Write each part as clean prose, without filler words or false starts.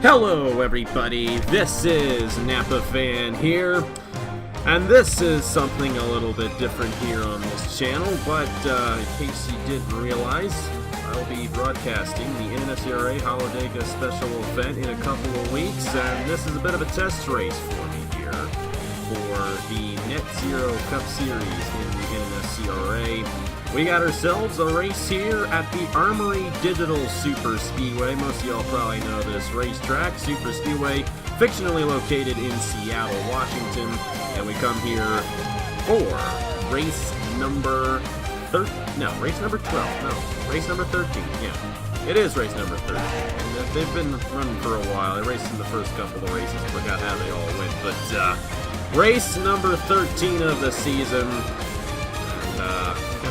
Hello everybody, this is Napa Fan here, and this is something a little bit different here on this channel, but in case you didn't realize, I'll be broadcasting the NNSCRA Hallowdega Special event in a couple of weeks, and this is a bit of a test race for me here for the NetZero Cup Series in the NNSCRA. We got ourselves a race here at the Armory Digital Super Speedway. Most of y'all probably know this racetrack, Super Speedway, fictionally located in Seattle, Washington. And we come here for race number 13. No, race number 12. No, race number 13. Yeah, it is race number 13. And they've been running for a while. They raced in the first couple of races. Forgot how they all went. But race number 13 of the season.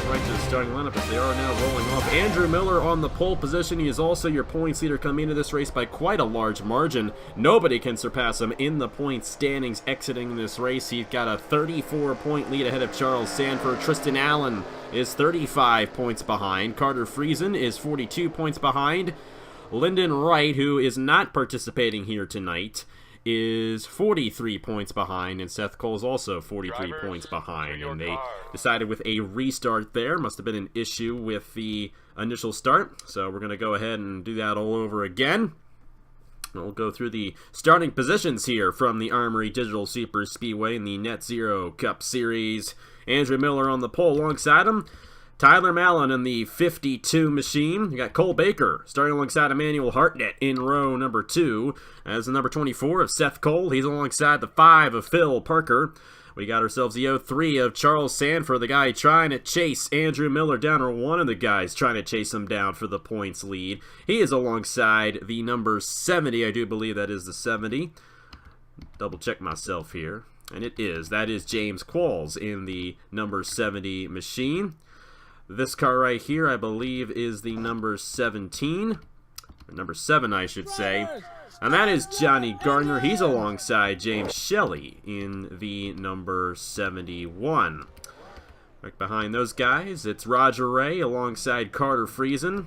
Right to the starting lineup as they are now rolling off. Andrew Miller on the pole position. He is also your points leader coming into this race by quite a large margin. Nobody can surpass him in the points standings exiting this race. He's got a 34-point lead ahead of Charles Sanford. Tristan Allen is 35 points behind. Carter Friesen is 42 points behind. Lyndon Wright, who is not participating here tonight, is 43 points behind, and Seth Cole's also 43 points behind, and they decided with a restart there. Must have been an issue with the initial start, so we're going to go ahead and do that all over again. We'll go through the starting positions here from the Armory Digital Super Speedway in the NetZero Cup Series. Andrew Miller on the pole alongside him. Tyler Mallon in the 52 machine. You got Cole Baker starting alongside Emmanuel Hartnett in row number 2. As the number 24 of Seth Cole. He's alongside the 5 of Phil Parker. We got ourselves the 03 of Charles Sanford, the guy trying to chase Andrew Miller down, or one of the guys trying to chase him down for the points lead. He is alongside the number 70. I do believe that is the 70. Double check myself here. And it is. That is James Qualls in the number 70 machine. This car right here, I believe, is the number 17. Or number 7, I should say. And that is Johnny Gardner. He's alongside James Shelley in the number 71. Right behind those guys, it's Roger Ray alongside Carter Friesen.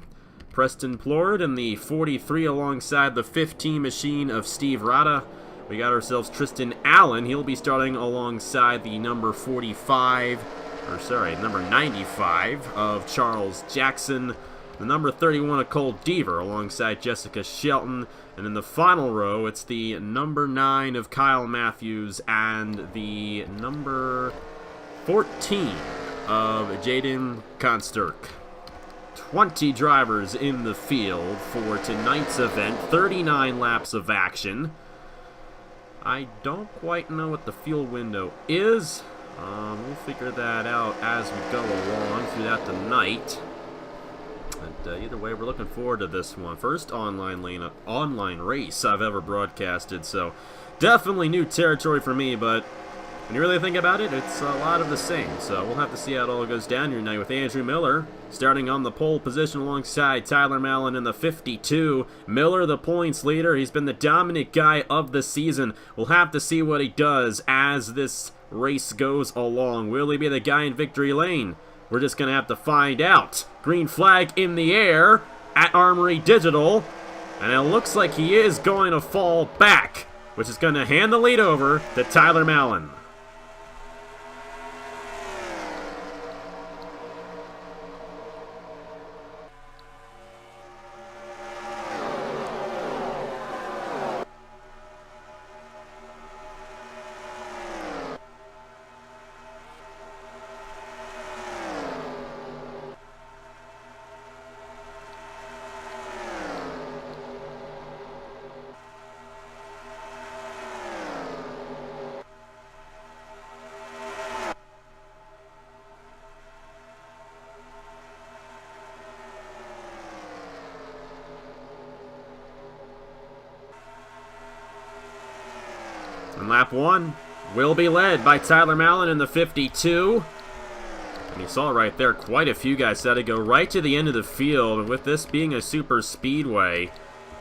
Preston Plord in the 43 alongside the 15 machine of Steve Rada. We got ourselves Tristan Allen. He'll be starting alongside the number 45. Number 95 of Charles Jackson, the number 31 of Cole Deaver alongside Jessica Shelton, and in the final row, it's the number 9 of Kyle Matthews and the number 14 of Jaden Konsturk. 20 drivers in the field for tonight's event, 39 laps of action. I don't quite know what the fuel window is. We'll figure that out as we go along throughout the night. But either way, we're looking forward to this one. First online race I've ever broadcasted, so definitely new territory for me, but when you really think about it, it's a lot of the same. So we'll have to see how it all goes down here tonight with Andrew Miller starting on the pole position alongside Tyler Mallon in the 52. Miller, the points leader. He's been the dominant guy of the season. We'll have to see what he does as this race goes along. Will he be the guy in victory lane? We're just going to have to find out. Green flag in the air at Armory Digital. And it looks like he is going to fall back, which is going to hand the lead over to Tyler Mallon. And lap 1 will be led by Tyler Mallon in the 52. And you saw right there, quite a few guys had to go right to the end of the field. And with this being a super speedway,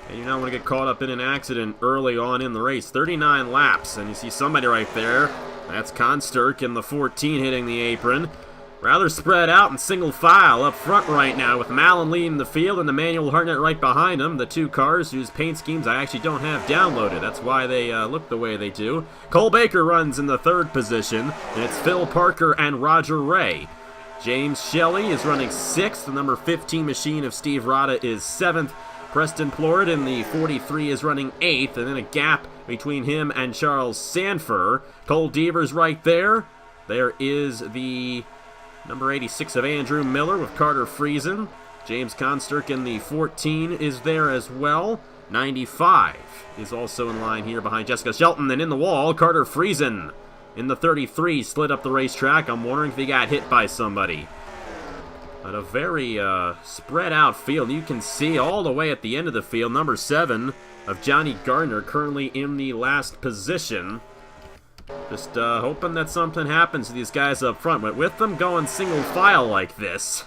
and you don't want to get caught up in an accident early on in the race. 39 laps, and you see somebody right there. That's Konsturk in the 14 hitting the apron. Rather spread out in single file up front right now, with Mallon leading the field and Emmanuel Hartnett right behind him. The two cars whose paint schemes I actually don't have downloaded. That's why they look the way they do. Cole Baker runs in the third position, and it's Phil Parker and Roger Ray. James Shelley is running 6th. The number 15 machine of Steve Rada is 7th. Preston Plord in the 43 is running 8th, and then a gap between him and Charles Sanfer. Cole Deaver's right there. There is the number 86 of Andrew Miller with Carter Friesen. James Consturk in the 14 is there as well. 95 is also in line here behind Jessica Shelton. And in the wall, Carter Friesen in the 33 slid up the racetrack. I'm wondering if he got hit by somebody. But a very spread out field. You can see all the way at the end of the field, number 7 of Johnny Gardner currently in the last position. Just hoping that something happens to these guys up front. But with them going single file like this,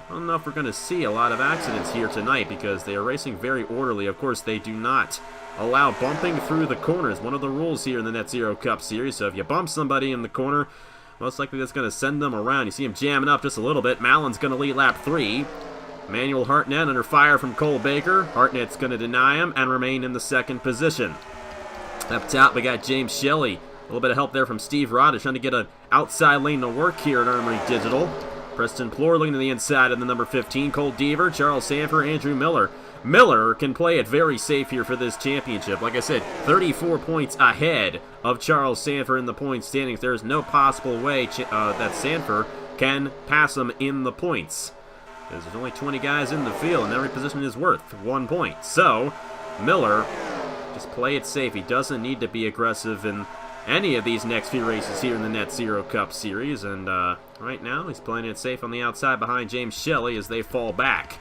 I don't know if we're going to see a lot of accidents here tonight, because they are racing very orderly. Of course, they do not allow bumping through the corners. One of the rules here in the NetZero Cup Series. So if you bump somebody in the corner, most likely that's going to send them around. You see him jamming up just a little bit. Mallon's going to lead lap 3. Emmanuel Hartnett under fire from Cole Baker. Hartnett's going to deny him and remain in the second position. Up top, we got James Shelley. A little bit of help there from Steve Rada, trying to get an outside lane to work here at Armory Digital. Preston Plor looking to the inside of the number 15. Cole Deaver, Charles Sanfer, Andrew Miller. Miller can play it very safe here for this championship. Like I said, 34 points ahead of Charles Sanfer in the point standings. There is no possible way that Sanfer can pass him in the points, because there's only 20 guys in the field, and every position is worth 1 point. So, Miller, just play it safe. He doesn't need to be aggressive in any of these next few races here in the NetZero Cup Series, and right now he's playing it safe on the outside behind James Shelley as they fall back.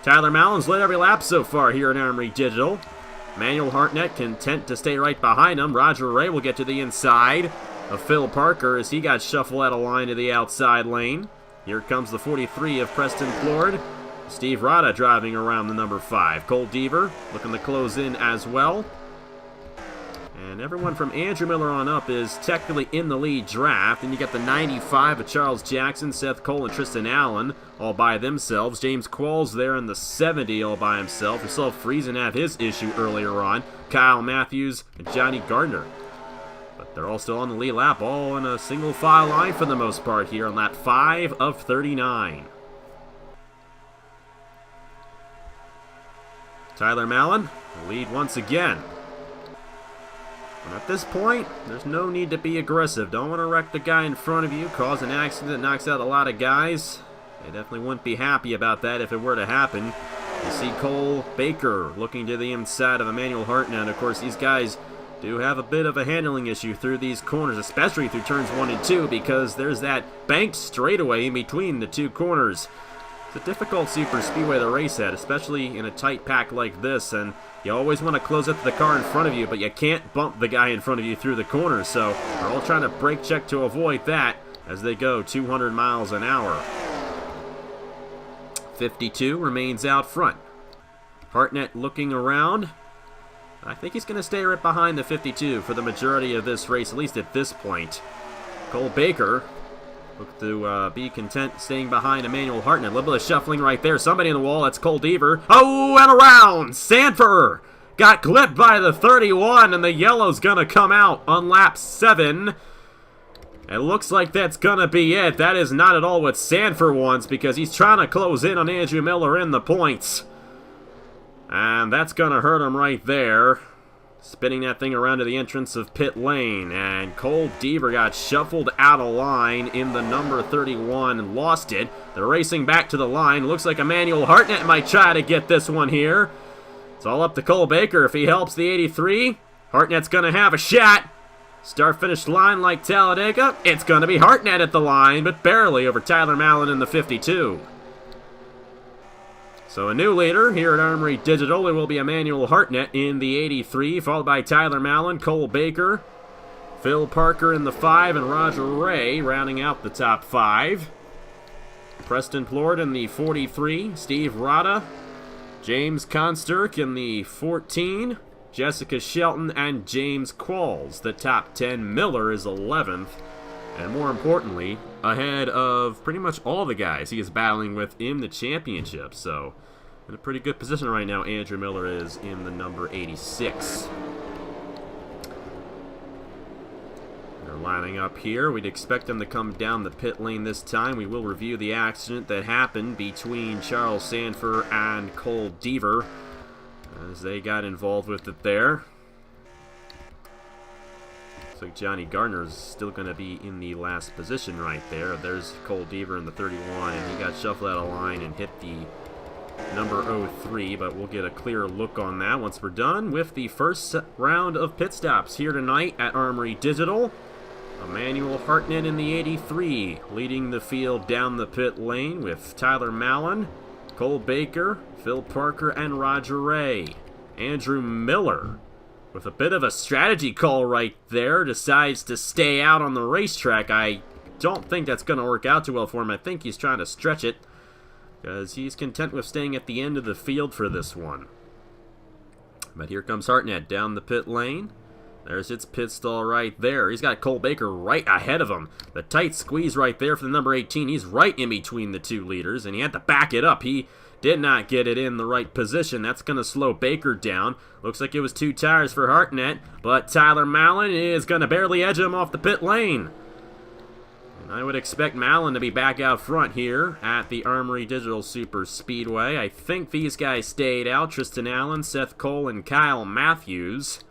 Tyler Mallon's led every lap so far here at Armory Digital. Emmanuel Hartnett content to stay right behind him. Roger Ray will get to the inside of Phil Parker as he got shuffled out of line to the outside lane. Here comes the 43 of Preston Plord. Steve Rada driving around the number 5. Cole Deaver looking to close in as well. And everyone from Andrew Miller on up is technically in the lead draft. And you got the 95 of Charles Jackson, Seth Cole, and Tristan Allen all by themselves. James Qualls there in the 70 all by himself. We saw Friesen have his issue earlier on. Kyle Matthews and Johnny Gardner. But they're all still on the lead lap, all in a single file line for the most part here on lap 5 of 39. Tyler Mallon, lead once again. And at this point, there's no need to be aggressive. Don't want to wreck the guy in front of you, cause an accident that knocks out a lot of guys. They definitely wouldn't be happy about that if it were to happen. You see Cole Baker looking to the inside of Emmanuel Hartnett. Of course, these guys do have a bit of a handling issue through these corners, especially through turns 1 and 2, because there's that banked straightaway in between the two corners. It's a difficult super speedway to race at, especially in a tight pack like this, and you always want to close up to the car in front of you, but you can't bump the guy in front of you through the corners, so they're all trying to brake check to avoid that as they go 200 miles an hour. 52 remains out front. Hartnett looking around. I think he's going to stay right behind the 52 for the majority of this race, at least at this point. Cole Baker look to be content staying behind Emmanuel Hartnett. A little bit of shuffling right there. Somebody in the wall. That's Cole Deaver. Oh, and around! Sanfer got clipped by the 31, and the yellow's going to come out on lap 7. It looks like that's going to be it. That is not at all what Sanfer wants, because he's trying to close in on Andrew Miller in the points. And that's going to hurt him right there. Spinning that thing around to the entrance of pit lane. And Cole Deaver got shuffled out of line in the number 31 and lost it. They're racing back to the line. Looks like Emmanuel Hartnett might try to get this one here. It's all up to Cole Baker if he helps the 83. Hartnett's going to have a shot. Start-finish line like Talladega. It's going to be Hartnett at the line, but barely over Tyler Mallon in the 52. So a new leader here at Armory Digital. It will be Emmanuel Hartnett in the 83, followed by Tyler Mallon, Cole Baker, Phil Parker in the 5, and Roger Ray rounding out the top 5. Preston Plord in the 43, Steve Rada, James Consturk in the 14, Jessica Shelton, and James Qualls, the top 10. Miller is 11th. And more importantly, ahead of pretty much all the guys he is battling with in the championship. So, in a pretty good position right now, Andrew Miller is in the number 86. They're lining up here. We'd expect them to come down the pit lane this time. We will review the accident that happened between Charles Sanford and Cole Deaver as they got involved with it there. Looks like Johnny Gardner's still going to be in the last position right there. There's Cole Deaver in the 31, and he got shuffled out of line and hit the number 03, but we'll get a clearer look on that once we're done with the first round of pit stops here tonight at Armory Digital. Emmanuel Hartnett in the 83 leading the field down the pit lane with Tyler Mallon, Cole Baker, Phil Parker, and Roger Ray. Andrew Miller, with a bit of a strategy call right there, decides to stay out on the racetrack. I don't think that's going to work out too well for him. I think he's trying to stretch it because he's content with staying at the end of the field for this one. But here comes Hartnett down the pit lane. There's its pit stall right there. He's got Cole Baker right ahead of him. The tight squeeze right there for the number 18. He's right in between the two leaders, and he had to back it up. He did not get it in the right position. That's going to slow Baker down. Looks like it was 2 tires for Hartnett, but Tyler Mallon is going to barely edge him off the pit lane. And I would expect Mallon to be back out front here at the Armory Digital Super Speedway. I think these guys stayed out. Tristan Allen, Seth Cole, and Kyle Matthews.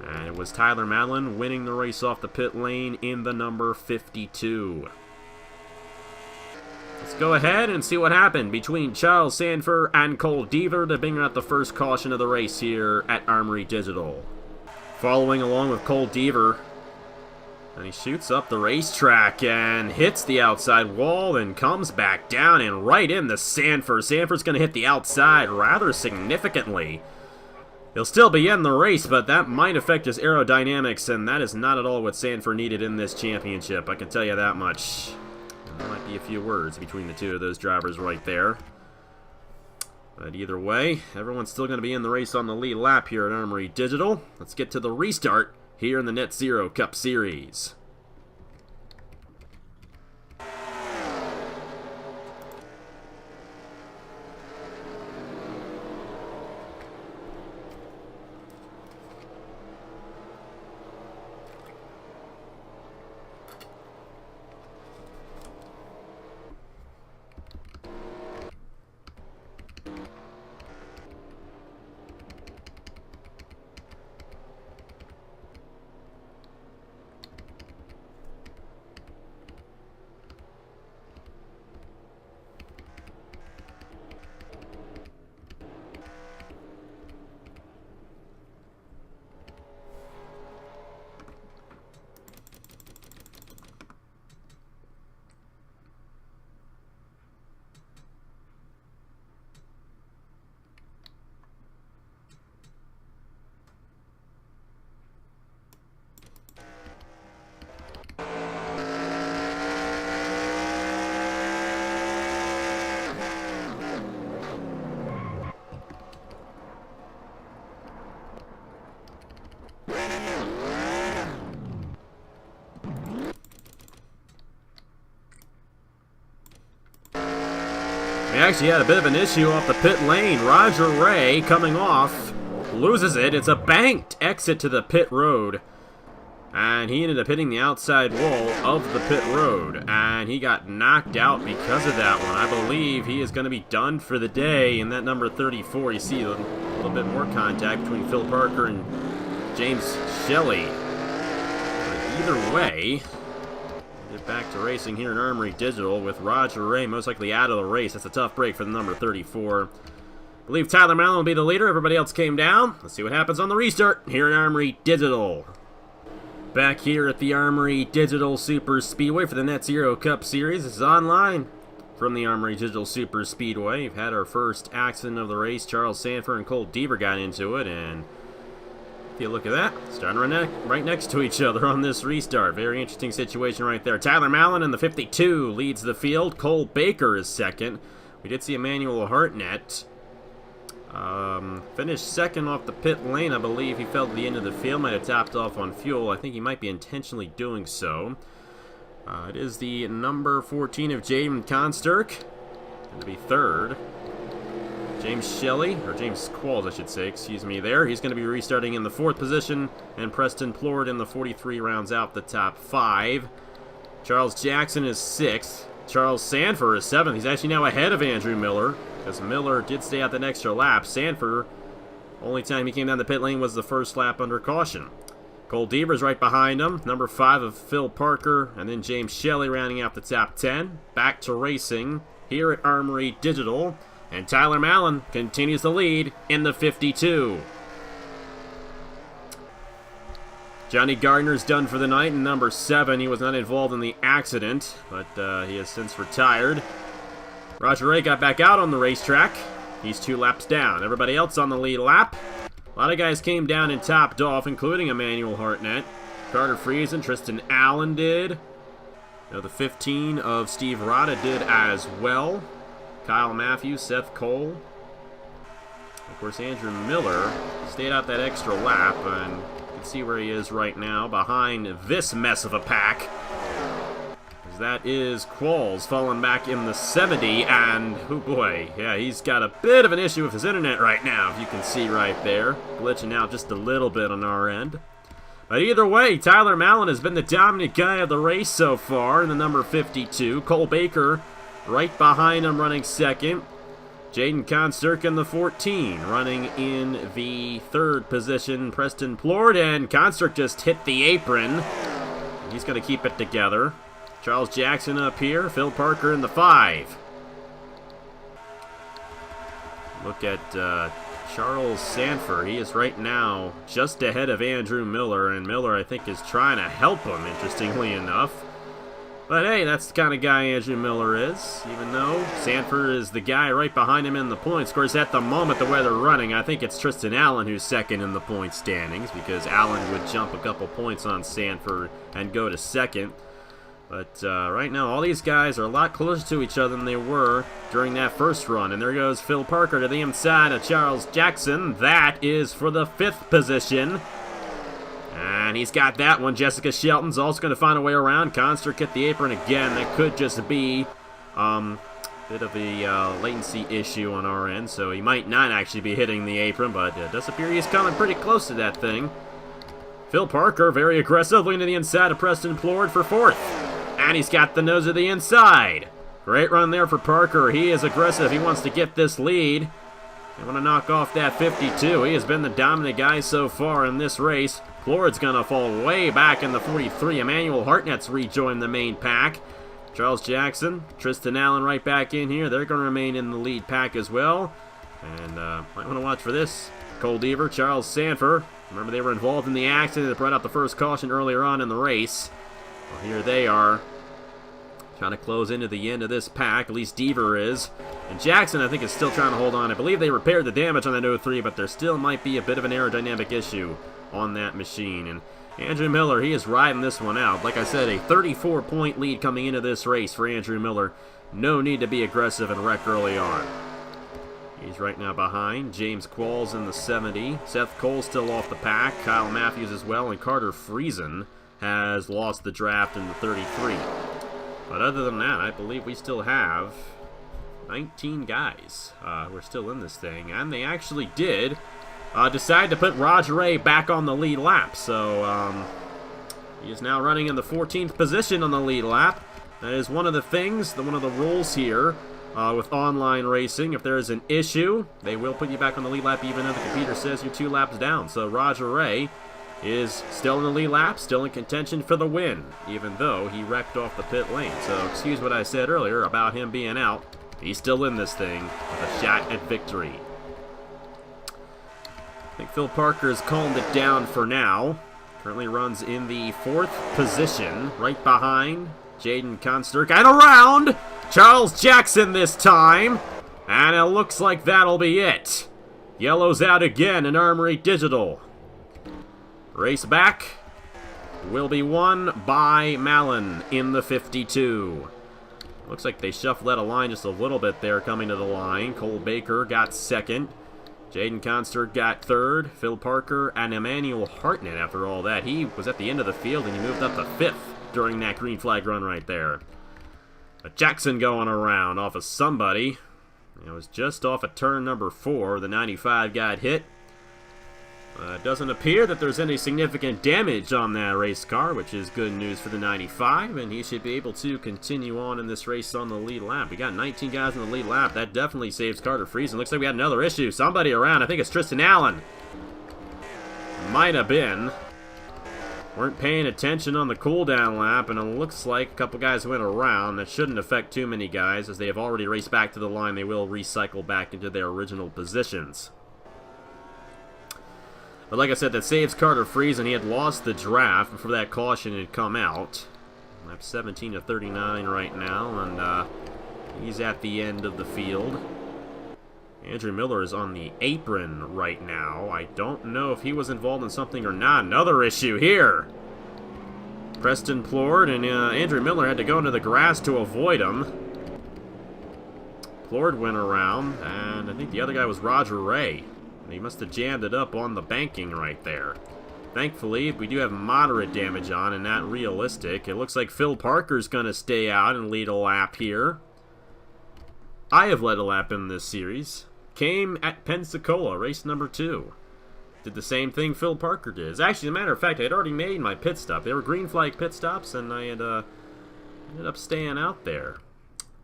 And it was Tyler Mallon winning the race off the pit lane in the number 52. Let's go ahead and see what happened between Charles Sanford and Cole Deaver to bring out the first caution of the race here at Armory Digital. Following along with Cole Deaver, and he shoots up the racetrack and hits the outside wall and comes back down and right into Sanford. Sanford's going to hit the outside rather significantly. He'll still be in the race, but that might affect his aerodynamics, and that is not at all what Sanford needed in this championship. I can tell you that much. And there might be a few words between the two of those drivers right there. But either way, everyone's still going to be in the race on the lead lap here at Armory Digital. Let's get to the restart here in the NetZero Cup Series. We actually had a bit of an issue off the pit lane. Roger Ray coming off, loses it. It's a banked exit to the pit road. And he ended up hitting the outside wall of the pit road. And he got knocked out because of that one. I believe he is going to be done for the day. In that number 34, you see a little bit more contact between Phil Parker and James Shelley. But either way, get back to racing here in Armory Digital with Roger Ray most likely out of the race. That's a tough break for the number 34. I believe Tyler Mallon will be the leader. Everybody else came down. Let's see what happens on the restart here in Armory Digital. Back here at the Armory Digital Super Speedway for the NetZero Cup Series. This is online from the Armory Digital Super Speedway. We've had our first accident of the race. Charles Sanford and Cole Deaver got into it, and if you look at that, starting right next to each other on this restart. Very interesting situation right there. Tyler Mallon in the 52 leads the field. Cole Baker is second. We did see Emmanuel Hartnett Finished second off the pit lane. I believe he fell to the end of the field. Might have tapped off on fuel. I think he might be intentionally doing so. It is the number 14 of Jaden Consturk. Going to be third. James Shelley, or James Qualls, I should say, excuse me there. He's going to be restarting in the 4th position, and Preston Plord in the 43 rounds out the top 5. Charles Jackson is 6th. Charles Sanford is 7th. He's actually now ahead of Andrew Miller, because Miller did stay out that extra lap. Sanford, only time he came down the pit lane was the first lap under caution. Cole Deaver's right behind him. Number 5 of Phil Parker, and then James Shelley rounding out the top 10. Back to racing here at Armory Digital. And Tyler Mallon continues the lead in the 52. Johnny Gardner's done for the night in number 7. He was not involved in the accident, but he has since retired. Roger Ray got back out on the racetrack. He's 2 laps down. Everybody else on the lead lap. A lot of guys came down and topped off, including Emmanuel Hartnett. Carter Friesen, Tristan Allen did. The 15 of Steve Rada did as well. Kyle Matthews, Seth Cole. Of course, Andrew Miller stayed out that extra lap, and you can see where he is right now, behind this mess of a pack. As that is Qualls falling back in the 70, and, oh boy, yeah, he's got a bit of an issue with his internet right now, if you can see right there. Glitching out just a little bit on our end. But either way, Tyler Mallon has been the dominant guy of the race so far in the number 52. Cole Baker right behind him, running second. Jaden Consturk in the 14, running in the 3rd position. Preston Plord, and Consturk just hit the apron. He's going to keep it together. Charles Jackson up here. Phil Parker in the 5. Look at Charles Sanford. He is right now just ahead of Andrew Miller, and Miller, I think, is trying to help him, interestingly enough. But hey, that's the kind of guy Andrew Miller is, even though Sanford is the guy right behind him in the points. Of course, at the moment, the way they're running, I think it's Tristan Allen who's second in the point standings, because Allen would jump a couple points on Sanford and go to second. But right now, all these guys are a lot closer to each other than they were during that first run. And there goes Phil Parker to the inside of Charles Jackson. That is for the 5th position. And he's got that one. Jessica Shelton's also going to find a way around. Consturk hit the apron again. That could just be a bit of a latency issue on our end, so he might not actually be hitting the apron, but it does appear he's coming pretty close to that thing. Phil Parker, very aggressive, leaning to the inside of Preston Plord for 4th. And he's got the nose of the inside. Great run there for Parker. He is aggressive. He wants to get this lead. They want to knock off that 52. He has been the dominant guy so far in this race. Plord's going to fall way back in the 43. Emmanuel Hartnett's rejoined the main pack. Charles Jackson, Tristan Allen right back in here. They're going to remain in the lead pack as well. And might want to watch for this. Cole Deaver, Charles Sanford. Remember, they were involved in the accident that brought out the first caution earlier on in the race. Well, here they are, trying to close into the end of this pack. At least Deaver is. And Jackson, I think, is still trying to hold on. I believe they repaired the damage on that 03, but there still might be a bit of an aerodynamic issue on that machine. And Andrew Miller, he is riding this one out. Like I said, a 34-point lead coming into this race for Andrew Miller. No need to be aggressive and wreck early on. He's right now behind James Qualls in the 70. Seth Cole still off the pack. Kyle Matthews as well. And Carter Friesen has lost the draft in the 33. But other than that, I believe we still have 19 guys who are still in this thing. And they actually did decide to put Roger Ray back on the lead lap. So he is now running in the 14th position on the lead lap. That is one of the things, one of the rules here with online racing. If there is an issue, they will put you back on the lead lap even though the computer says you're 2 laps down. So Roger Ray is still in the lead lap, still in contention for the win, even though he wrecked off the pit lane. So excuse what I said earlier about him being out. He's still in this thing with a shot at victory. I think Phil Parker's calmed it down for now. Currently runs in the 4th position, right behind Jaden Consturk. And around Charles Jackson this time. And it looks like that'll be it. Yellow's out again in Armory Digital. Race back will be won by Mallon in the 52. Looks like they shuffled out of line just a little bit there coming to the line. Cole Baker got second. Jaden Conster got third. Phil Parker and Emmanuel Hartnett after all that. He was at the end of the field and he moved up to 5th during that green flag run right there. A Jackson going around off of somebody. It was just off of turn number 4. The 95 got hit. It doesn't appear that there's any significant damage on that race car, which is good news for the 95, and he should be able to continue on in this race on the lead lap. We got 19 guys in the lead lap. That definitely saves Carter Friesen. Looks like we got another issue. Somebody around. I think it's Tristan Allen. Might have been. Weren't paying attention on the cooldown lap, and it looks like a couple guys went around. That shouldn't affect too many guys, as they have already raced back to the line. They will recycle back into their original positions. But like I said, that saves Carter Friesen. He had lost the draft before that caution had come out. Lap 17 to 39 right now, and he's at the end of the field. Andrew Miller is on the apron right now. I don't know if he was involved in something or not. Another issue here. Preston Plord and Andrew Miller had to go into the grass to avoid him. Plord went around, and I think the other guy was Roger Ray. He must have jammed it up on the banking right there. Thankfully, we do have moderate damage on and not realistic. It looks like Phil Parker's going to stay out and lead a lap here. I have led a lap in this series. Came at Pensacola, race number 2. Did the same thing Phil Parker did. Actually, as a matter of fact, I had already made my pit stop. They were green flag pit stops, and I had ended up staying out there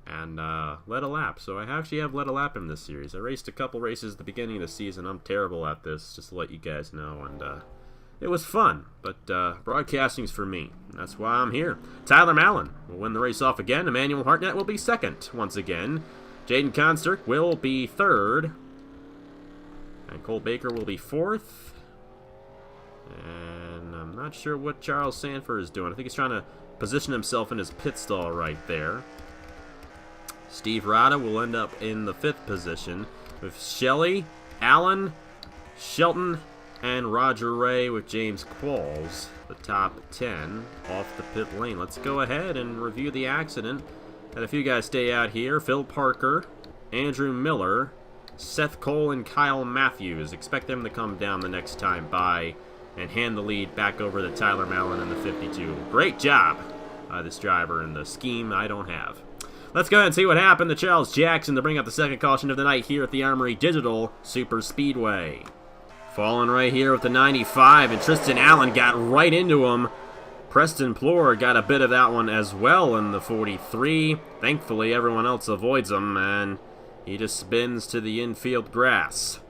and led a lap. So I actually have led a lap in this series. I raced a couple races at the beginning of the season. I'm terrible at this, just to let you guys know. And it was fun, but broadcasting's for me. That's why I'm here. Tyler Mallon will win the race off again. Emmanuel Hartnett will be 2nd once again. Jaden Conster will be 3rd. And Cole Baker will be 4th. And I'm not sure what Charles Sanford is doing. I think he's trying to position himself in his pit stall right there. Steve Rada will end up in the 5th position with Shelley, Allen, Shelton, and Roger Ray with James Qualls, the top 10 off the pit lane. Let's go ahead and review the accident. Had a few guys stay out here. Phil Parker, Andrew Miller, Seth Cole, and Kyle Matthews. Expect them to come down the next time by and hand the lead back over to Tyler Mallon in the 52. Great job by this driver in the scheme I don't have. Let's go ahead and see what happened to Charles Jackson to bring up the second caution of the night here at the Armory Digital Super Speedway. Falling right here with the 95, and Tristan Allen got right into him. Preston Plord got a bit of that one as well in the 43. Thankfully, everyone else avoids him, and he just spins to the infield grass.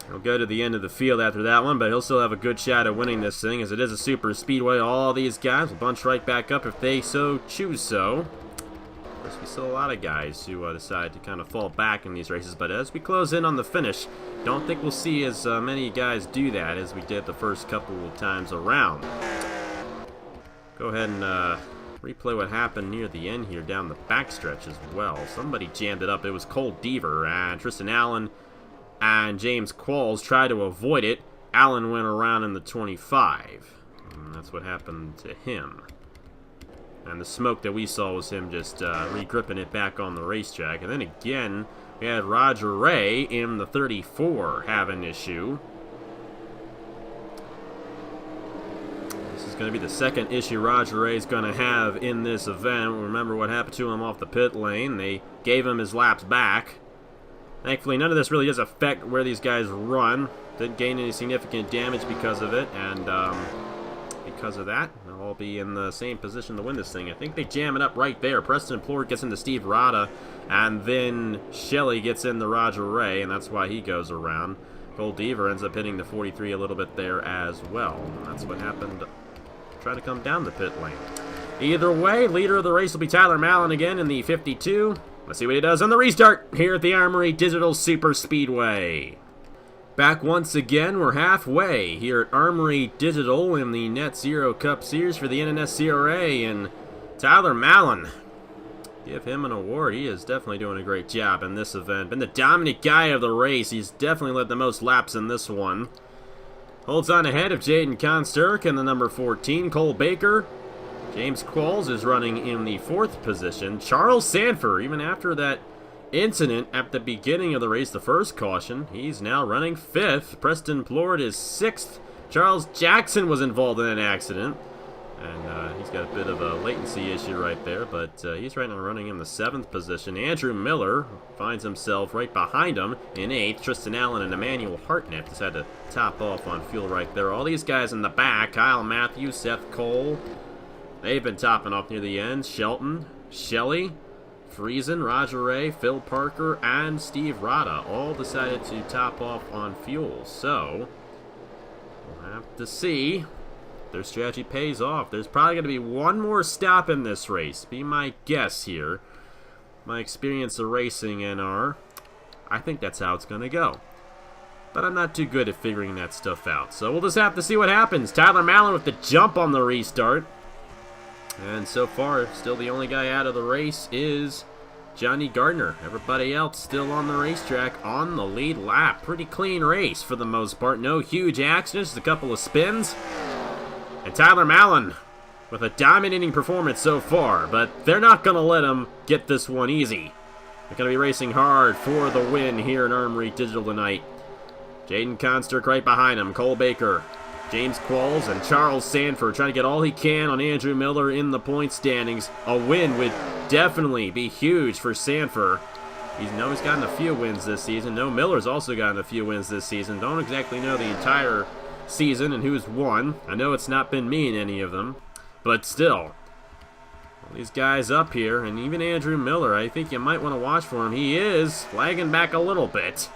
He'll go to the end of the field after that one, but he'll still have a good shot at winning this thing, as it is a super speedway. All these guys will bunch right back up if they so choose so. Of course, we still a lot of guys who decide to kind of fall back in these races, but as we close in on the finish, don't think we'll see as many guys do that as we did the first couple of times around. Go ahead and replay what happened near the end here down the backstretch as well. Somebody jammed it up. It was Cole Deaver, and Tristan Allen and James Qualls tried to avoid it. Allen went around in the 25. And that's what happened to him. And the smoke that we saw was him just re-gripping it back on the racetrack. And then again, we had Roger Ray in the 34 have an issue. This is going to be the second issue Roger Ray is going to have in this event. Remember what happened to him off the pit lane. They gave him his laps back. Thankfully, none of this really does affect where these guys run. Didn't gain any significant damage because of it, and because of that, they'll all be in the same position to win this thing. I think they jam it up right there. Preston Plord gets into Steve Rada, and then Shelley gets into Roger Ray, and that's why he goes around. Cole Deaver ends up hitting the 43 a little bit there as well. And that's what happened. Try to come down the pit lane. Either way, leader of the race will be Tyler Mallon again in the 52. Let's see what he does on the restart here at the Armory Digital Super Speedway. Back once again, we're halfway here at Armory Digital in the NetZero Cup Series for the NNSCRA, and Tyler Mallon, give him an award. He is definitely doing a great job in this event. Been the dominant guy of the race. He's definitely led the most laps in this one. Holds on ahead of Jaden Consterk and the number 14, Cole Baker. James Qualls is running in the 4th position. Charles Sanford, even after that incident at the beginning of the race, the first caution. He's now running 5th. Preston Plord is 6th. Charles Jackson was involved in an accident. And he's got a bit of a latency issue right there, but he's right now running in the 7th position. Andrew Miller finds himself right behind him in 8th. Tristan Allen and Emmanuel Hartnett just had to top off on fuel right there. All these guys in the back, Kyle Matthews, Seth Cole, they've been topping off near the end. Shelton, Shelley, Friesen, Roger Ray, Phil Parker, and Steve Rada all decided to top off on fuel. So, we'll have to see. Their strategy pays off. There's probably going to be one more stop in this race. Be my guess here. My experience of racing NR, I think that's how it's going to go. But I'm not too good at figuring that stuff out. So we'll just have to see what happens. Tyler Mallon with the jump on the restart. And so far, still the only guy out of the race is Johnny Gardner. Everybody else still on the racetrack on the lead lap. Pretty clean race for the most part. No huge accidents, just a couple of spins. And Tyler Mallon with a dominating performance so far, but they're not going to let him get this one easy. They're going to be racing hard for the win here in Armory Digital tonight. Jaden Consterk right behind him, Cole Baker, James Qualls, and Charles Sanford trying to get all he can on Andrew Miller in the point standings. A win would definitely be huge for Sanford. He's gotten a few wins this season. No, Miller's also gotten a few wins this season. Don't exactly know the entire season and who's won. I know it's not been me in any of them, but still, all these guys up here, and even Andrew Miller, I think you might want to watch for him. He is lagging back a little bit.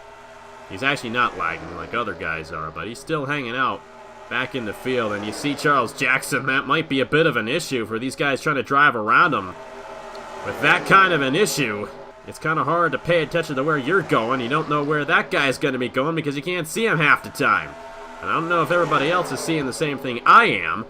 He's actually not lagging like other guys are, but he's still hanging out back in the field. And you see Charles Jackson, that might be a bit of an issue for these guys trying to drive around him. With that kind of an issue, it's kind of hard to pay attention to where you're going. You don't know where that guy's going to be going because you can't see him half the time. And I don't know if everybody else is seeing the same thing I am,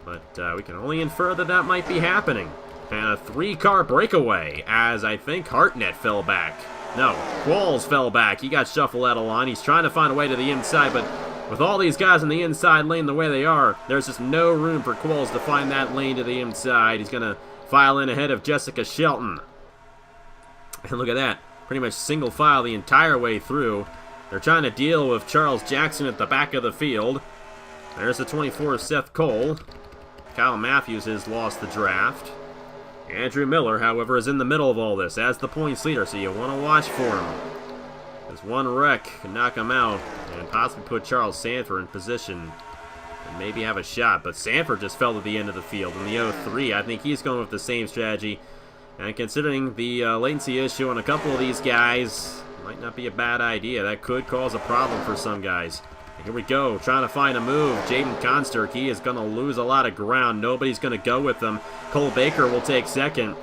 but we can only infer that that might be happening. And a 3-car breakaway, as I think Hartnett fell back. No, Qualls fell back. He got shuffled out of line. He's trying to find a way to the inside, but with all these guys in the inside lane the way they are, there's just no room for Qualls to find that lane to the inside. He's going to file in ahead of Jessica Shelton. And look at that. Pretty much single file the entire way through. They're trying to deal with Charles Jackson at the back of the field. There's the 24 of Seth Cole. Kyle Matthews has lost the draft. Andrew Miller, however, is in the middle of all this as the points leader, so you want to watch for him. This one wreck can knock him out and possibly put Charles Sanford in position and maybe have a shot. But Sanford just fell to the end of the field in the 03. I think he's going with the same strategy. And considering the latency issue on a couple of these guys, might not be a bad idea. That could cause a problem for some guys. Here we go, trying to find a move. Jaden Consterk, he is going to lose a lot of ground. Nobody's going to go with him. Cole Baker will take second.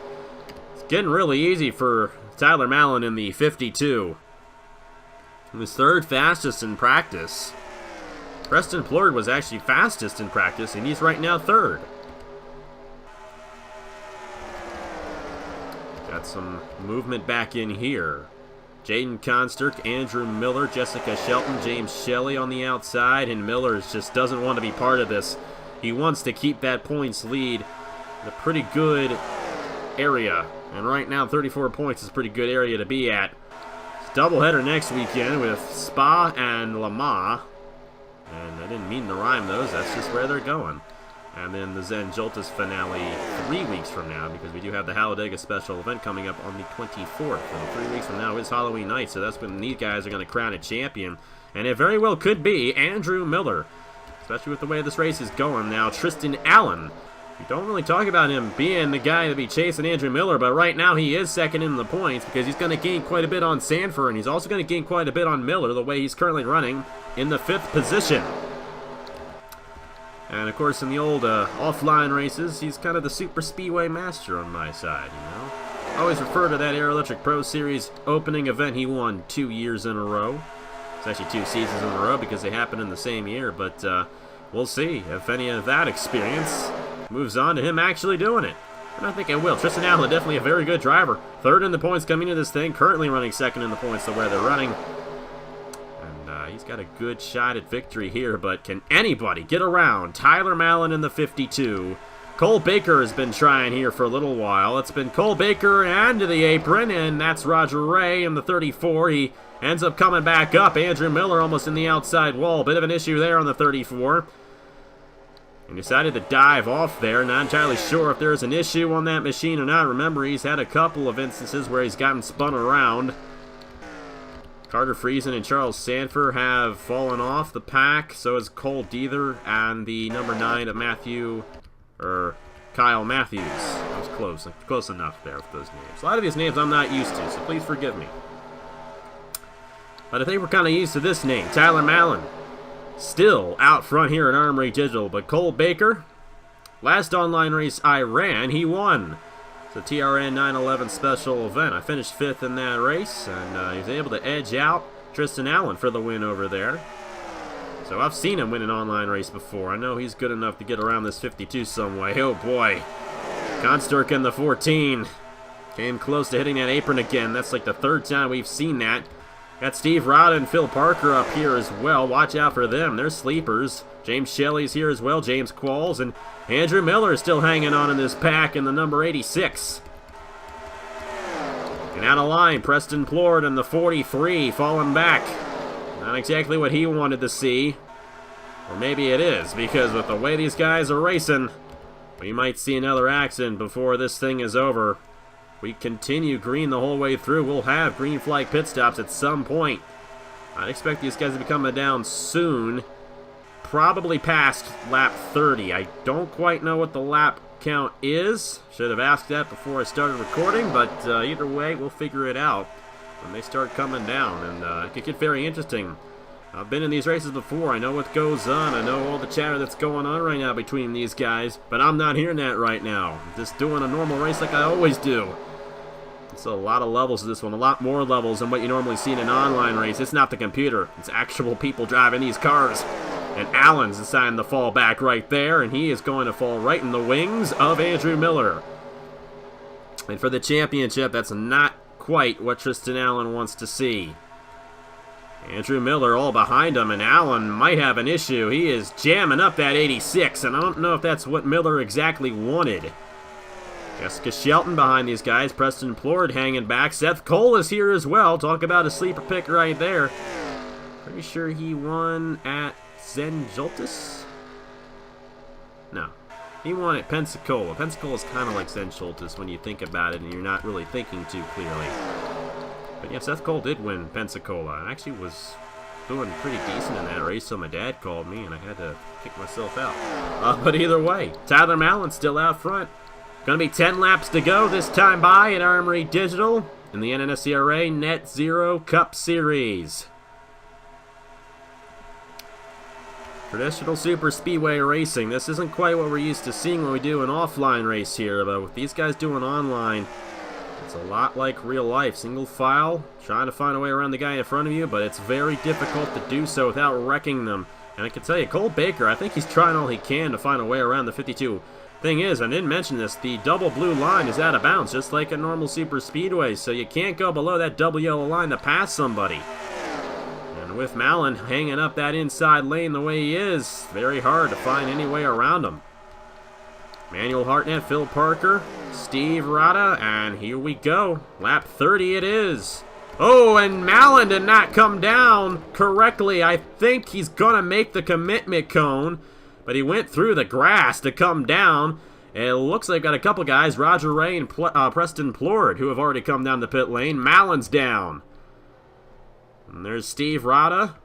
It's getting really easy for Tyler Mallon in the 52. He was 3rd fastest in practice. Preston Plord was actually fastest in practice, and he's right now 3rd. Got some movement back in here. Jaden Consterk, Andrew Miller, Jessica Shelton, James Shelley on the outside, and Miller just doesn't want to be part of this. He wants to keep that points lead in a pretty good area. And right now, 34 points is a pretty good area to be at. It's a doubleheader next weekend with Spa and Le Mans. And I didn't mean to rhyme those, that's just where they're going. And then the Zen Joltis finale 3 weeks from now, because we do have the Hallowdega Special event coming up on the 24th. And 3 weeks from now is Halloween night, so that's when these guys are going to crown a champion. And it very well could be Andrew Miller, especially with the way this race is going. Now, Tristan Allen. We don't really talk about him being the guy to be chasing Andrew Miller, but right now he is second in the points because he's going to gain quite a bit on Sanford, and he's also going to gain quite a bit on Miller, the way he's currently running in the 5th position. And, of course, in the old offline races, he's kind of the super speedway master on my side, you know. I always refer to that Air Electric Pro Series opening event he won 2 years in a row. It's actually 2 seasons in a row because they happened in the same year, but we'll see if any of that experience moves on to him actually doing it. And I think it will. Tristan Allen, definitely a very good driver. 3rd in the points coming into this thing, currently running 2nd in the points to where they're running. He's got a good shot at victory here, but can anybody get around Tyler Mallon in the 52 Cole Baker has been trying here for a little while. It's been Cole Baker and to the apron, and that's Roger Ray in the 34. He ends up coming back up. Andrew Miller almost in the outside wall. Bit of an issue there on the 34. And decided to dive off there. Not entirely sure if there's an issue on that machine or not. Remember, he's had a couple of instances where he's gotten spun around. Carter Friesen and Charles Sanford have fallen off the pack. So is Cole Deether and the number 9 of Kyle Matthews. That was close enough there with those names. A lot of these names I'm not used to, so please forgive me. But I think we're kind of used to this name, Tyler Mallon. Still out front here at Armory Digital, but Cole Baker, last online race I ran, he won. It's a TRN 911 special event. I finished 5th in that race, and he was able to edge out Tristan Allen for the win over there. So I've seen him win an online race before. I know he's good enough to get around this 52 some way. Oh boy. Consturk in the 14. Came close to hitting that apron again. That's like the 3rd time we've seen that. Got Steve Rada and Phil Parker up here as well. Watch out for them. They're sleepers. James Shelley's here as well. James Qualls. And Andrew Miller is still hanging on in this pack in the number 86. And out of line, Preston Plord in the 43 falling back. Not exactly what he wanted to see. Or maybe it is, because with the way these guys are racing, we might see another accident before this thing is over. We continue green the whole way through. We'll have green flag pit stops at some point. I'd expect these guys to be coming down soon. Probably past lap 30. I don't quite know what the lap count is. Should have asked that before I started recording, but either way, we'll figure it out when they start coming down, and it could get very interesting. I've been in these races before. I know what goes on. I know all the chatter that's going on right now between these guys, but I'm not hearing that right now. I'm just doing a normal race like I always do. It's a lot of levels to this one, a lot more levels than what you normally see in an online race. It's not the computer. It's actual people driving these cars. And Allen's deciding to fall back right there, and he is going to fall right in the wings of Andrew Miller. And for the championship, that's not quite what Tristan Allen wants to see. Andrew Miller all behind him, and Allen might have an issue. He is jamming up that 86, and I don't know if that's what Miller exactly wanted. Jessica Shelton behind these guys. Preston Plord hanging back. Seth Cole is here as well. Talk about a sleeper pick right there. Pretty sure he won at Zen Joltis? No. He won at Pensacola. Pensacola is kind of like Zen Joltis when you think about it and you're not really thinking too clearly. But yeah, Seth Cole did win Pensacola. I actually was doing pretty decent in that race, so my dad called me and I had to kick myself out. But either way, Tyler Mallon's still out front. Going to be 10 laps to go this time by at Armory Digital in the NNSCRA NetZero Cup Series. Traditional super speedway racing. This isn't quite what we're used to seeing when we do an offline race here, but with these guys doing online, it's a lot like real life. Single file, trying to find a way around the guy in front of you, but it's very difficult to do so without wrecking them. And I can tell you, Cole Baker, I think he's trying all he can to find a way around the 52. Thing is, I didn't mention this, the double blue line is out of bounds, just like a normal super speedway, so you can't go below that double yellow line to pass somebody. And with Mallon hanging up that inside lane the way he is, very hard to find any way around him. Manuel Hartnett, Phil Parker, Steve Rada, and here we go. Lap 30 it is. Oh, and Mallon did not come down correctly. I think he's going to make the commitment cone. But he went through the grass to come down. And it looks like got a couple guys, Roger Ray and Preston Plord, who have already come down the pit lane. Mallon's down. And there's Steve Rada.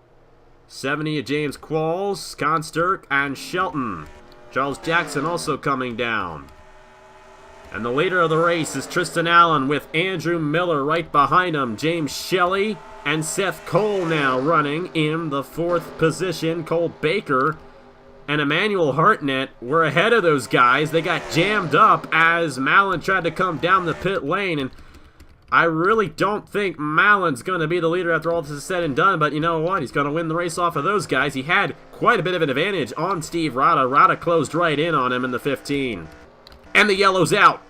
70 of James Qualls, Consturk, and Shelton. Charles Jackson also coming down. And the leader of the race is Tristan Allen with Andrew Miller right behind him. James Shelley and Seth Cole now running in the 4th position. Cole Baker and Emmanuel Hartnett were ahead of those guys. They got jammed up as Mallon tried to come down the pit lane, and I really don't think Mallon's going to be the leader after all this is said and done, but you know what? He's going to win the race off of those guys. He had quite a bit of an advantage on Steve Rada. Rada closed right in on him in the 15. And the yellow's out.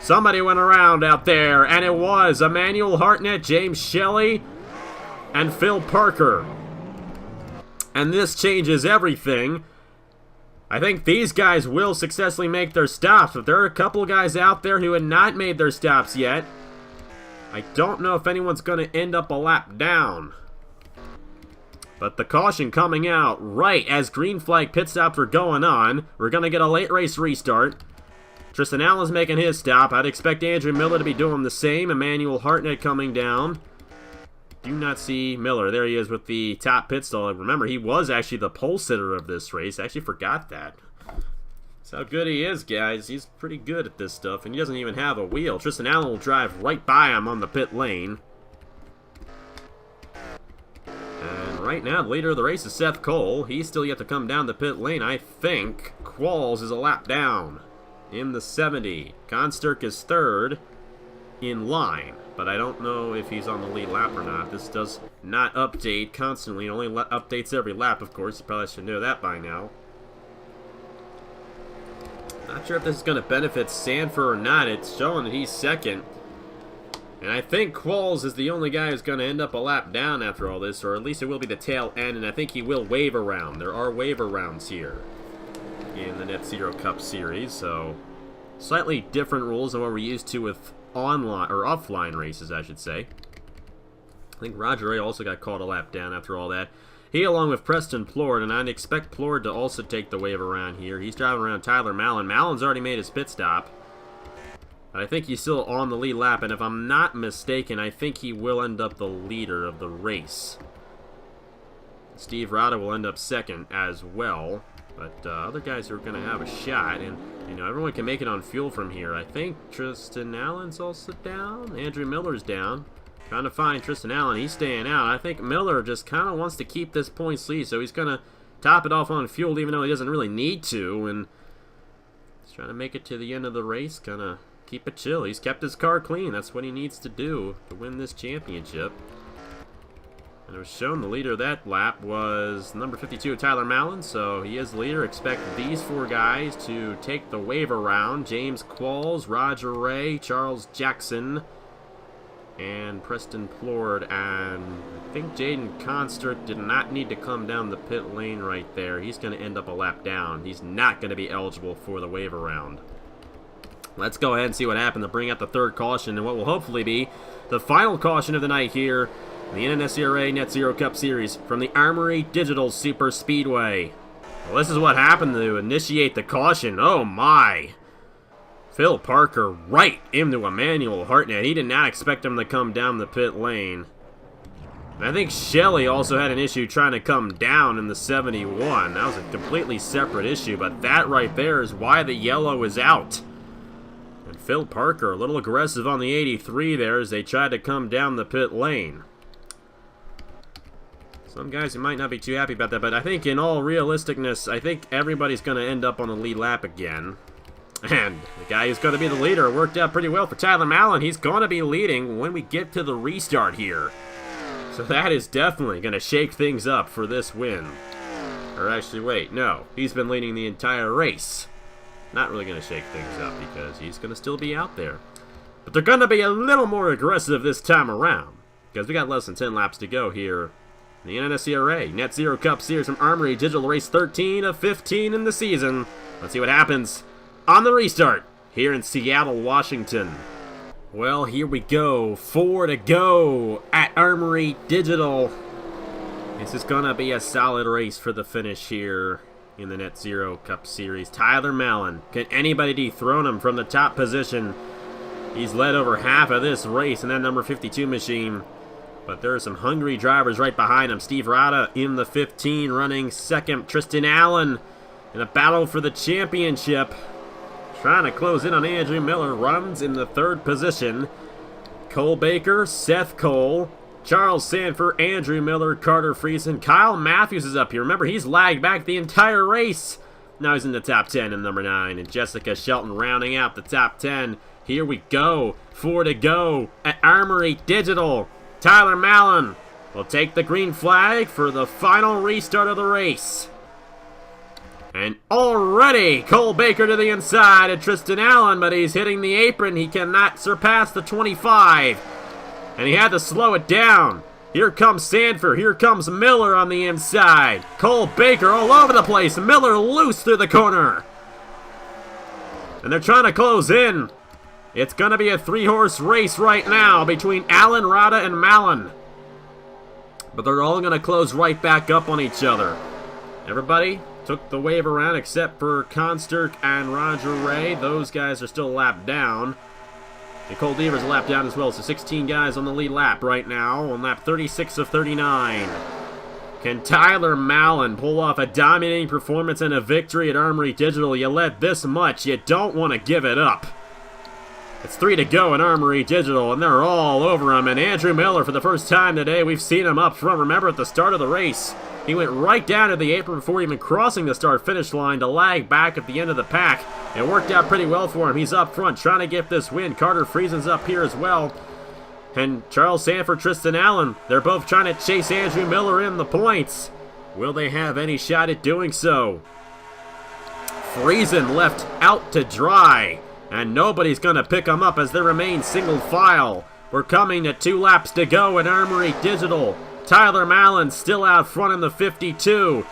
Somebody went around out there, and it was Emmanuel Hartnett, James Shelley, and Phil Parker. And this changes everything. I think these guys will successfully make their stops, but there are a couple guys out there who had not made their stops yet. I don't know if anyone's going to end up a lap down. But the caution coming out right as green flag pit stops are going on. We're going to get a late race restart. Tristan Allen's making his stop. I'd expect Andrew Miller to be doing the same. Emmanuel Hartnett coming down. Do not see Miller. There he is with the top pit stall. Remember, he was actually the pole sitter of this race. I actually forgot that. That's how good he is, guys. He's pretty good at this stuff, and he doesn't even have a wheel. Tristan Allen will drive right by him on the pit lane. And right now, the leader of the race is Seth Cole. He's still yet to come down the pit lane. I think Qualls is a lap down in the 70. Konsturk is third in line, but I don't know if he's on the lead lap or not. This does not update constantly. It only updates every lap, of course. You probably should know that by now. Not sure if this is going to benefit Sanford or not. It's showing that he's second. And I think Qualls is the only guy who's going to end up a lap down after all this, or at least it will be the tail end, and I think he will wave around. There are waiver rounds here in the NetZero Cup Series, so slightly different rules than what we're used to with online or offline races, I should say. I think Roger Ray also got called a lap down after all that. He, along with Preston Plord, and I'd expect Plord to also take the wave around here. He's driving around Tyler Mallon. Mallon's already made his pit stop. But I think he's still on the lead lap, and if I'm not mistaken, I think he will end up the leader of the race. Steve Rada will end up second as well. But other guys are going to have a shot, and you know, everyone can make it on fuel from here. I think Tristan Allen's also down. Andrew Miller's down. Trying to find Tristan Allen. He's staying out. I think Miller just kind of wants to keep this points lead, so he's going to top it off on fuel, even though he doesn't really need to. And he's trying to make it to the end of the race, kind of keep it chill. He's kept his car clean. That's what he needs to do to win this championship. And it was shown the leader of that lap was number 52, Tyler Mallon, so he is the leader. Expect these four guys to take the wave around. James Qualls, Roger Ray, Charles Jackson, and Preston Plord. And I think Jaden Konsturk did not need to come down the pit lane right there. He's going to end up a lap down. He's not going to be eligible for the wave around. Let's go ahead and see what happened to bring out the third caution and what will hopefully be the final caution of the night here. The NNSCRA NetZero Cup Series from the Armory Digital Super Speedway. Well, this is what happened to initiate the caution. Oh my! Phil Parker right into Emmanuel Hartnett. He did not expect him to come down the pit lane. And I think Shelley also had an issue trying to come down in the 71. That was a completely separate issue, but that right there is why the yellow is out. And Phil Parker a little aggressive on the 83 there as they tried to come down the pit lane. Some guys who might not be too happy about that, but I think in all realisticness, I think everybody's going to end up on the lead lap again. And the guy who's going to be the leader worked out pretty well for Tyler Mallon. He's going to be leading when we get to the restart here. So that is definitely going to shake things up for this win. Or actually, wait, no. He's been leading the entire race. Not really going to shake things up because he's going to still be out there. But they're going to be a little more aggressive this time around because we got less than 10 laps to go here. The NNSCRA NetZero Cup Series from Armory Digital, race 13 of 15 in the season. Let's see what happens on the restart here in Seattle, Washington. Well, here we go. 4 to go at Armory Digital. This is going to be a solid race for the finish here in the NetZero Cup Series. Tyler Mallon. Can anybody dethrone him from the top position? He's led over half of this race in that number 52 machine. But there are some hungry drivers right behind him. Steve Rada in the 15 running second. Tristan Allen in a battle for the championship. Trying to close in on Andrew Miller. Runs in the third position. Cole Baker, Seth Cole, Charles Sanford, Andrew Miller, Carter Friesen. Kyle Matthews is up here. Remember, he's lagged back the entire race. Now he's in the top 10 in number 9. And Jessica Shelton rounding out the top 10. Here we go. 4 to go at Armory Digital. Tyler Mallon will take the green flag for the final restart of the race. And already Cole Baker to the inside of Tristan Allen, but he's hitting the apron. He cannot surpass the 25. And he had to slow it down. Here comes Sanford. Here comes Miller on the inside. Cole Baker all over the place. Miller loose through the corner. And they're trying to close in. It's going to be a 3-horse race right now between Allen, Rada, and Mallon. But they're all going to close right back up on each other. Everybody took the wave around except for Consterk and Roger Ray. Those guys are still a lap down. And Cole Deaver's a lap down as well. So 16 guys on the lead lap right now on lap 36 of 39. Can Tyler Mallon pull off a dominating performance and a victory at Armory Digital? You led this much, you don't want to give it up. It's 3 to go in Armory Digital, and they're all over him. And Andrew Miller, for the first time today, we've seen him up front. Remember, at the start of the race, he went right down to the apron before even crossing the start-finish line to lag back at the end of the pack. It worked out pretty well for him. He's up front trying to get this win. Carter Friesen's up here as well. And Charles Sanford, Tristan Allen, they're both trying to chase Andrew Miller in the points. Will they have any shot at doing so? Friesen left out to dry. And nobody's going to pick them up as they remain single file. We're coming to 2 laps to go at Armory Digital. Tyler Mallon still out front in the 52.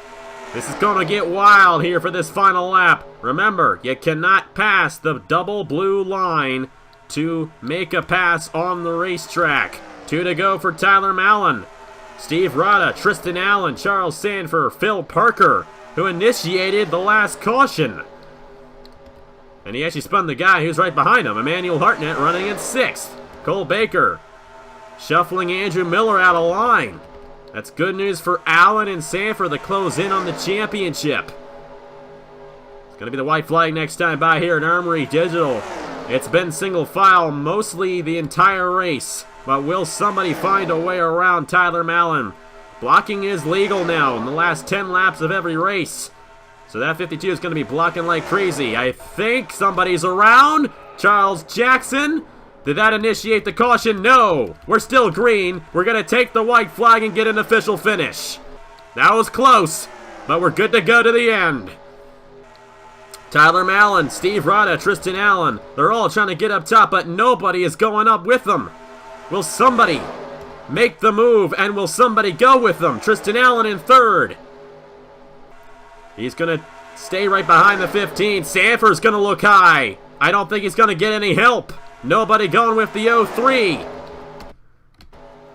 This is going to get wild here for this final lap. Remember, you cannot pass the double blue line to make a pass on the racetrack. 2 to go for Tyler Mallon. Steve Rada, Tristan Allen, Charles Sanford, Phil Parker, who initiated the last caution. And he actually spun the guy who's right behind him, Emmanuel Hartnett, running in 6th. Cole Baker shuffling Andrew Miller out of line. That's good news for Allen and Sanford to close in on the championship. It's going to be the white flag next time by here at Armory Digital. It's been single file mostly the entire race, but will somebody find a way around Tyler Mallon? Blocking is legal now in the last 10 laps of every race. So that 52 is going to be blocking like crazy. I think somebody's around. Charles Jackson. Did that initiate the caution? No. We're still green. We're going to take the white flag and get an official finish. That was close, but we're good to go to the end. Tyler Mallon, Steve Rada, Tristan Allen. They're all trying to get up top, but nobody is going up with them. Will somebody make the move, and will somebody go with them? Tristan Allen in 3rd. He's going to stay right behind the 15. Sanford's going to look high. I don't think he's going to get any help. Nobody going with the 03.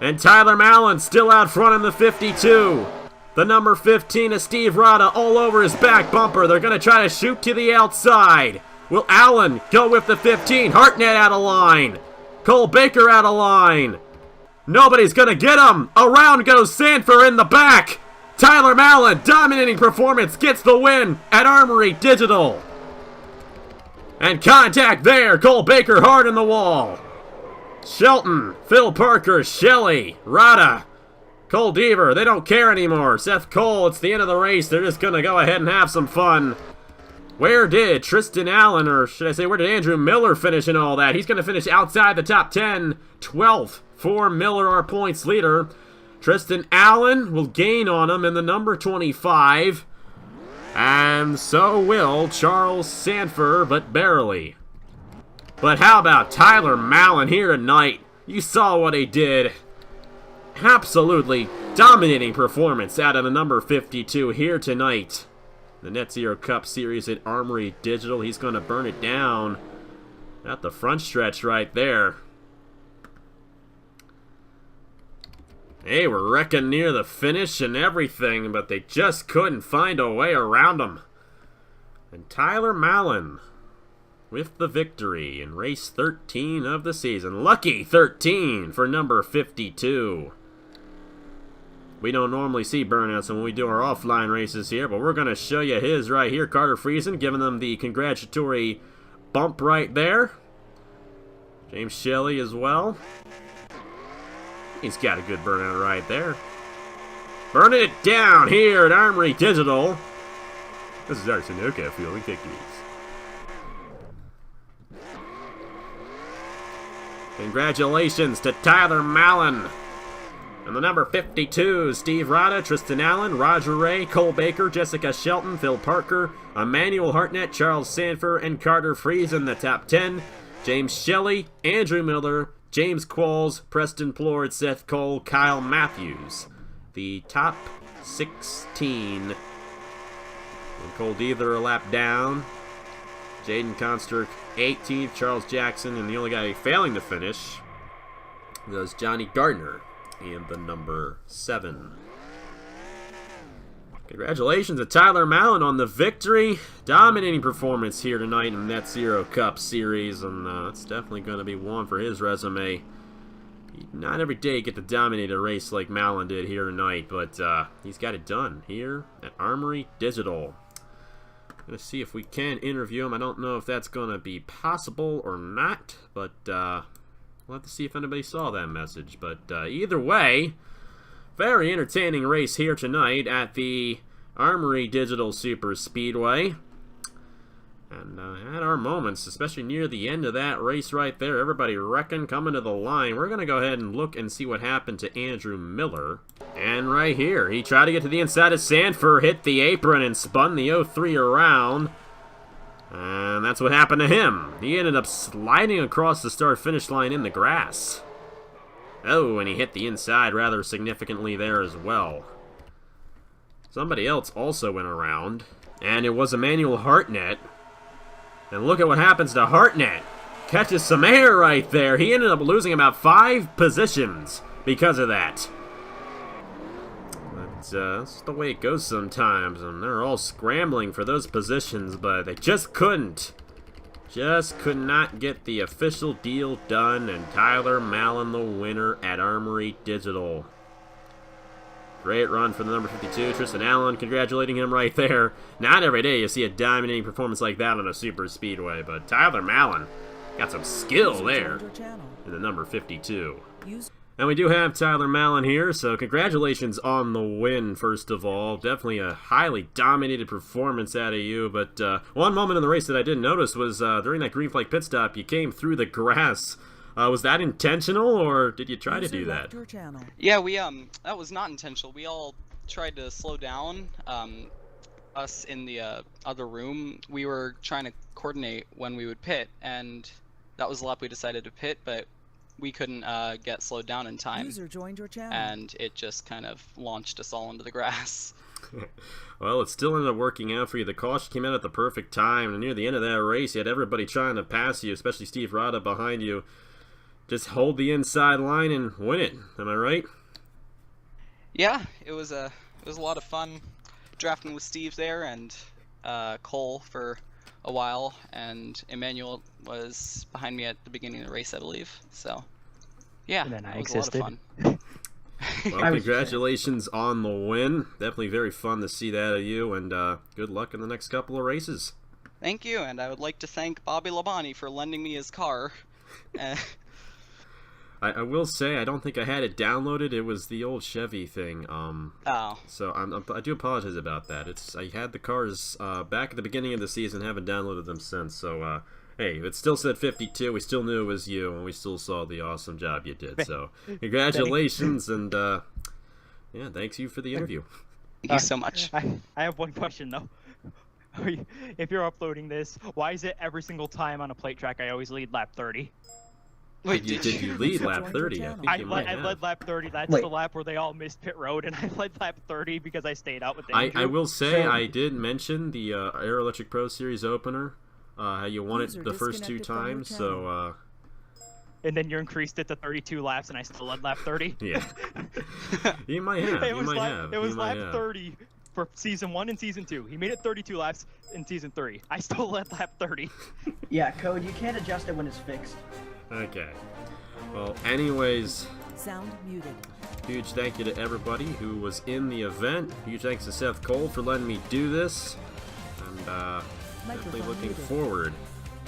And Tyler Mallon still out front in the 52. The number 15 is Steve Rada all over his back bumper. They're going to try to shoot to the outside. Will Allen go with the 15? Hartnett out of line. Cole Baker out of line. Nobody's going to get him. Around goes Sanford in the back. Tyler Mallon, dominating performance, gets the win at Armory Digital. And contact there, Cole Baker hard in the wall. Shelton, Phil Parker, Shelley, Rada, Cole Deaver, they don't care anymore. Seth Cole, it's the end of the race, they're just going to go ahead and have some fun. Where did Tristan Allen, or should I say, where did Andrew Miller finish in all that? He's going to finish outside the top 10, 12th for Miller, our points leader. Tristan Allen will gain on him in the number 25. And so will Charles Sanford, but barely. But how about Tyler Mallon here tonight? You saw what he did. Absolutely dominating performance out of the number 52 here tonight. The NetZero Cup Series at Armory Digital. He's going to burn it down at the front stretch right there. They were wrecking near the finish and everything, but they just couldn't find a way around them. And Tyler Mallon with the victory in race 13 of the season. Lucky 13 for number 52. We don't normally see burnouts when we do our offline races here, but we're going to show you his right here. Carter Friesen giving them the congratulatory bump right there. James Shelley as well. He's got a good burnout right there. Burning it down here at Armory Digital. This is our Sunoco fielding. Take these. Congratulations to Tyler Mallon. And the number 52, Steve Rada, Tristan Allen, Roger Ray, Cole Baker, Jessica Shelton, Phil Parker, Emmanuel Hartnett, Charles Sanford, and Carter Friesen in the top 10. James Shelley, Andrew Miller, James Qualls, Preston Plord, Seth Cole, Kyle Matthews. The top 16. And Cole Deither a lap down. Jaden Constrick 18th, Charles Jackson, and the only guy failing to finish was Johnny Gardner in the number 7. Congratulations to Tyler Mallon on the victory. Dominating performance here tonight in the NetZero Cup Series, and it's definitely going to be one for his resume. Not every day you get to dominate a race like Mallon did here tonight, but he's got it done here at Armory Digital. Going to see if we can interview him. I don't know if that's going to be possible or not, but we'll have to see if anybody saw that message. But either way, very entertaining race here tonight at the Armory Digital Super Speedway. And at our moments, especially near the end of that race right there, everybody wrecking, coming to the line. We're going to go ahead and look and see what happened to Andrew Miller. And right here, he tried to get to the inside of Sanford, hit the apron, and spun the 03 around. And that's what happened to him. He ended up sliding across the start-finish line in the grass. Oh, and he hit the inside rather significantly there as well. Somebody else also went around, and it was Emmanuel Hartnett. And look at what happens to Hartnett. Catches some air right there. He ended up losing about 5 positions because of that. But that's the way it goes sometimes, and they're all scrambling for those positions, but they just couldn't. Just could not get the official deal done, and Tyler Mallon the winner at Armory Digital. Great run for the number 52, Tristan Allen, congratulating him right there. Not every day you see a dominating performance like that on a super speedway, but Tyler Mallon got some skill there in the number 52. And we do have Tyler Mallon here, so congratulations on the win, first of all. Definitely a highly dominated performance out of you, but one moment in the race that I didn't notice was during that green flag pit stop, you came through the grass. Was that intentional, or did you try to do that? Yeah, that was not intentional. We all tried to slow down. Us in the other room, we were trying to coordinate when we would pit, and that was the lap we decided to pit, but we couldn't get slowed down in time. User joined your channel. And it just kind of launched us all into the grass. Well, it still ended up working out for you. The caution came out at the perfect time, and near the end of that race, you had everybody trying to pass you, especially Steve Rada behind you. Just hold the inside line and win it. Am I right? Yeah, it was a lot of fun drafting with Steve there, and Cole for a while, and Emmanuel was behind me at the beginning of the race, I believe. So, yeah, and then it was a lot of fun. Well, congratulations on the win. Definitely very fun to see that of you, and good luck in the next couple of races. Thank you, and I would like to thank Bobby Labonte for lending me his car. I will say, I don't think I had it downloaded. It was the old Chevy thing. Oh. So I do apologize about that. I had the cars back at the beginning of the season, haven't downloaded them since. So, hey, it still said 52. We still knew it was you, and we still saw the awesome job you did. So, congratulations, and yeah, thanks you for the interview. Thank you so much. I have one question, though. If you're uploading this, why is it every single time on a plate track I always lead lap 30? Wait, did you lead lap 30? I led lap 30. That's the lap where they all missed pit road, and I led lap 30 because I stayed out with Andrew. I will say, I did mention the Aero Electric Pro Series opener, how you won it the first 2 times, so... And then you increased it to 32 laps, and I still led lap 30? Yeah. You might have. It was lap 30 for Season 1 and Season 2. He made it 32 laps in Season 3. I still led lap 30. Yeah, Code, you can't adjust it when it's fixed. Okay. Well, anyways, sound muted. Huge thank you to everybody who was in the event. Huge thanks to Seth Cole for letting me do this. And definitely looking forward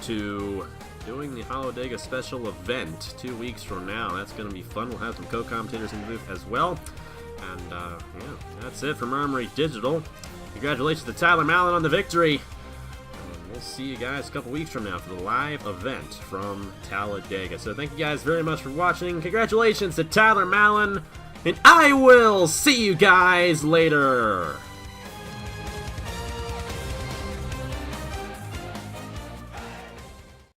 to doing the Hallowdega Special event 2 weeks from now. That's going to be fun. We'll have some co-commentators in the booth as well. And yeah, that's it from Armory Digital. Congratulations to Tyler Mallon on the victory. We'll see you guys a couple weeks from now for the live event from Talladega. So thank you guys very much for watching. Congratulations to Tyler Mallon, and I will see you guys later.